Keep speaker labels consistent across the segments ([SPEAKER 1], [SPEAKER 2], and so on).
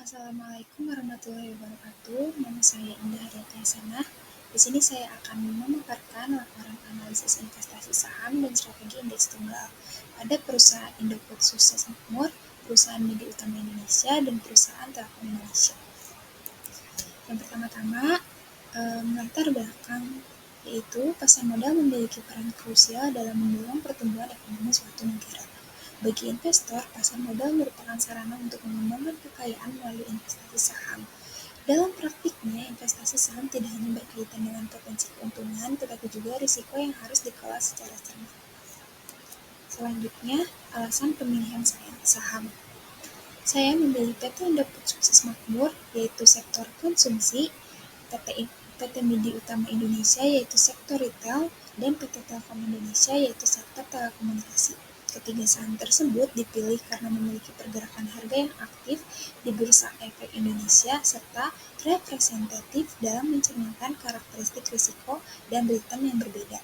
[SPEAKER 1] Assalamualaikum warahmatullahi wabarakatuh. Nama saya Indah Haryati Hasanah. Di sini saya akan memaparkan laporan analisis investasi saham dan strategi indeks tunggal pada perusahaan Indofood Sukses Makmur, perusahaan media utama Indonesia, dan perusahaan Telkom Indonesia. Yang pertama-tama, latar belakang, yaitu pasar modal memiliki peran krusial dalam mendorong pertumbuhan ekonomi suatu negara. Bagi investor, pasar modal merupakan sarana untuk mengembangkan kekayaan melalui investasi saham. Dalam praktiknya, investasi saham tidak hanya berkaitan dengan potensi keuntungan, tetapi juga risiko yang harus dikelola secara cermat. Selanjutnya, alasan pemilihan saham. Saya memilih PT Indofood Sukses Makmur, yaitu sektor konsumsi, PT Media Utama Indonesia, yaitu sektor retail, dan PT Telkom Indonesia, yaitu sektor telekomunikasi. Ketiga saham tersebut dipilih karena memiliki pergerakan harga yang aktif di Bursa Efek Indonesia serta representatif dalam mencerminkan karakteristik risiko dan return yang berbeda.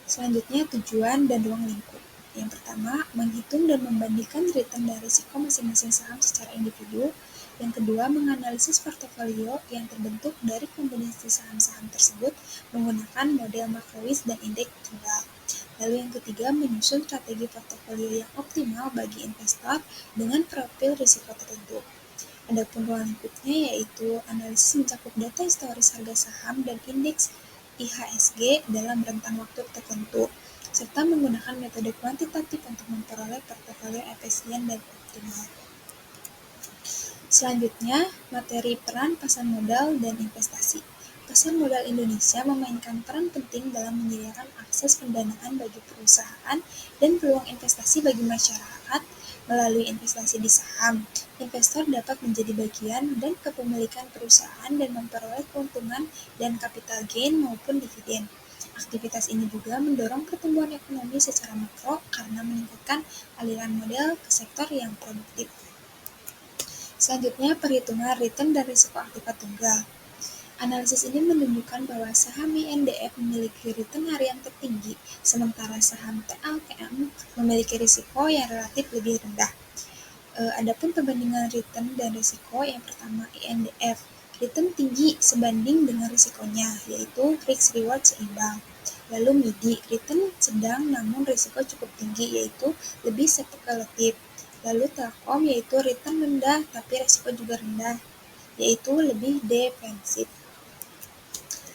[SPEAKER 1] Selanjutnya, tujuan dan ruang lingkup. Yang pertama, menghitung dan membandingkan return dan risiko masing-masing saham secara individu. Yang kedua, menganalisis portofolio yang terbentuk dari kombinasi saham-saham tersebut menggunakan model Maclowis dan indeks tunggal. Lalu yang ketiga, menyusun strategi portofolio yang optimal bagi investor dengan profil risiko tertentu. Adapun ruang lingkupnya yaitu analisis mencakup data historis harga saham dan indeks IHSG dalam rentang waktu tertentu, serta menggunakan metode kuantitatif untuk memperoleh portofolio efisien dan optimal. Selanjutnya, materi peran pasar modal dan investasi. Pasar modal Indonesia memainkan peran penting dalam menyediakan akses pendanaan bagi perusahaan dan peluang investasi bagi masyarakat. Melalui investasi di saham, investor dapat menjadi bagian dan kepemilikan perusahaan dan memperoleh keuntungan dan capital gain maupun dividen. Aktivitas ini juga mendorong pertumbuhan ekonomi secara makro karena meningkatkan aliran modal ke sektor yang produktif. Selanjutnya, perhitungan return dan risiko akibat tunggal. Analisis ini menunjukkan bahwa saham INDF memiliki return harian tertinggi, sementara saham TLKM memiliki risiko yang relatif lebih rendah. Adapun perbandingan return dan risiko, yang pertama INDF, return tinggi sebanding dengan risikonya, yaitu risk reward seimbang. Lalu MIDI, return sedang namun risiko cukup tinggi, yaitu lebih spekulatif. Lalu Telkom, yaitu return rendah tapi risiko juga rendah, yaitu lebih defensif.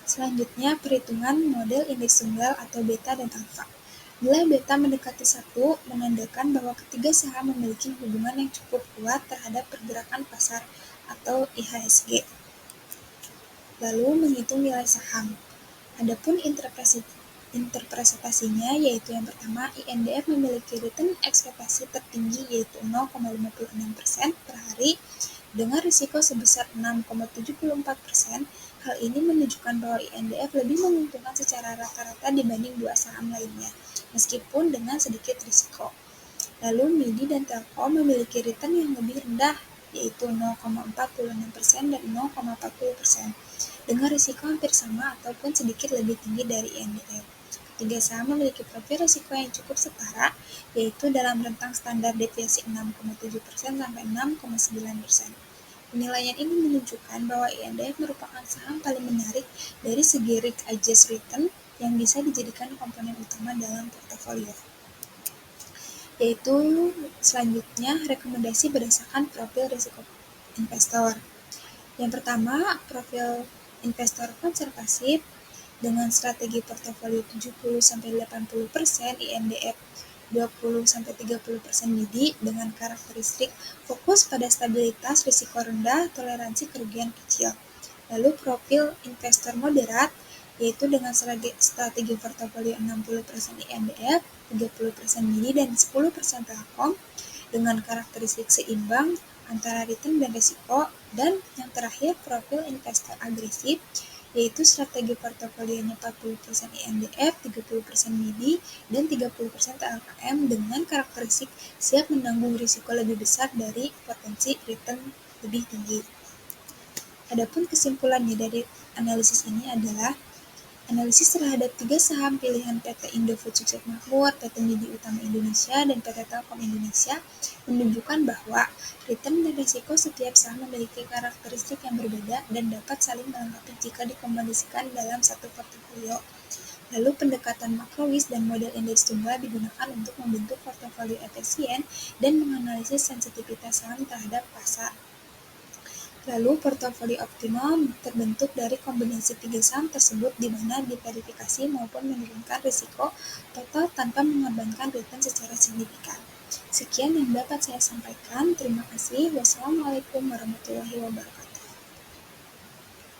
[SPEAKER 1] Selanjutnya, perhitungan model indeks tunggal atau beta dan alfa. Nilai beta mendekati 1 menandakan bahwa ketiga saham memiliki hubungan yang cukup kuat terhadap pergerakan pasar atau IHSG. Lalu, menghitung nilai saham. Adapun interpretasinya yaitu yang pertama, INDF memiliki return ekspektasi tertinggi yaitu 0,56% per hari dengan risiko sebesar 6,74%. Hal ini menunjukkan bahwa INDF lebih menguntungkan secara rata-rata dibanding dua saham lainnya, meskipun dengan sedikit risiko. Lalu MIDI dan Telkom memiliki return yang lebih rendah, yaitu 0,46% dan 0,40%, dengan risiko hampir sama ataupun sedikit lebih tinggi dari INDF. Ketiga saham memiliki profil risiko yang cukup setara, yaitu dalam rentang standar deviasi 6,7% sampai 6,9%. Penilaian ini menunjukkan bahwa INDF merupakan saham paling menarik dari segi risk-adjusted return yang bisa dijadikan komponen utama dalam portofolio. Yaitu selanjutnya rekomendasi berdasarkan profil risiko investor. Yang pertama, profil investor konservatif dengan strategi portofolio 70-80% INDF, 20-30% MIDI dengan karakteristik fokus pada stabilitas, risiko rendah, toleransi kerugian kecil. Lalu profil investor moderat yaitu dengan strategi portofolio 60% INDF, 30% MIDI, dan 10% Telkom dengan karakteristik seimbang antara return dan risiko. Dan yang terakhir, profil investor agresif yaitu strategi portofolionya 40% INDF, 30% MIDI, dan 30% TLKM dengan karakteristik siap menanggung risiko lebih besar dari potensi return lebih tinggi. Adapun kesimpulannya dari analisis ini adalah Analisis terhadap 3 saham pilihan PT Indofood Sukses Makmur, PT Nidi Utama Indonesia, dan PT Telkom Indonesia menunjukkan bahwa return dan risiko setiap saham memiliki karakteristik yang berbeda dan dapat saling melengkapi jika dikombinasikan dalam satu portofolio. Lalu pendekatan makrois dan model indeks tunggal digunakan untuk membentuk portofolio efisien dan menganalisis sensitivitas saham terhadap pasar. Lalu, portofolio optimal terbentuk dari kombinasi 3 saham tersebut di mana diverifikasi maupun menurunkan risiko total tanpa mengorbankan return secara signifikan. Sekian yang dapat saya sampaikan. Terima kasih. Wassalamualaikum warahmatullahi wabarakatuh.